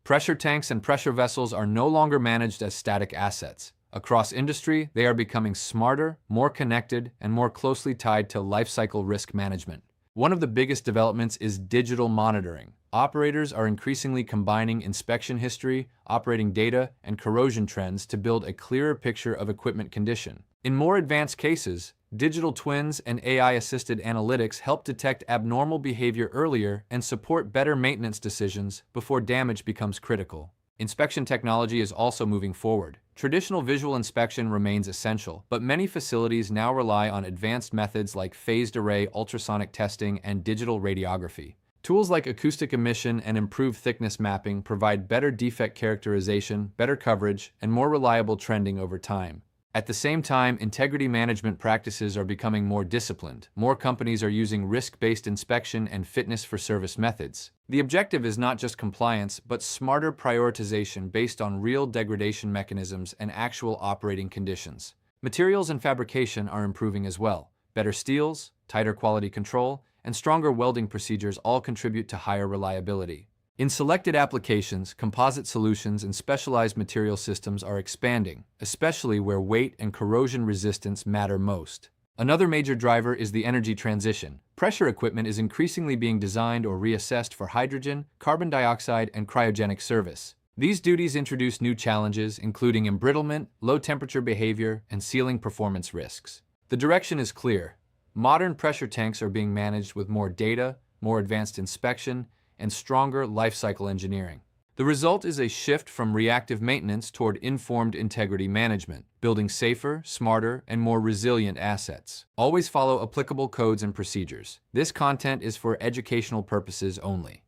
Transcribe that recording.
Pressure tanks and pressure vessels are no longer managed as static assets. Across industry, they are becoming smarter, more connected, and more closely tied to life cycle risk management. One of the biggest developments is digital monitoring. Operators are increasingly combining inspection history, operating data, and corrosion trends to build a clearer picture of equipment condition. In more advanced cases, digital twins and AI-assisted analytics help detect abnormal behavior earlier and support better maintenance decisions before damage becomes critical. Inspection technology is also moving forward. Traditional visual inspection remains essential, but many facilities now rely on advanced methods like phased array ultrasonic testing and digital radiography. Tools like acoustic emission and improved thickness mapping provide better defect characterization, better coverage, and more reliable trending over time. At the same time, integrity management practices are becoming more disciplined. More companies are using risk-based inspection and fitness for service methods. The objective is not just compliance, but smarter prioritization based on real degradation mechanisms and actual operating conditions. Materials and fabrication are improving as well. Better steels, tighter quality control, and stronger welding procedures all contribute to higher reliability. In selected applications, composite solutions and specialized material systems are expanding, especially where weight and corrosion resistance matter most. Another major driver is the energy transition. Pressure equipment is increasingly being designed or reassessed for hydrogen, carbon dioxide, and cryogenic service. These duties introduce new challenges, including embrittlement, low temperature behavior, and sealing performance risks. The direction is clear. Modern pressure tanks are being managed with more data, more advanced inspection, and stronger life cycle engineering. The result is a shift from reactive maintenance toward informed integrity management, building safer, smarter, and more resilient assets. Always follow applicable codes and procedures. This content is for educational purposes only.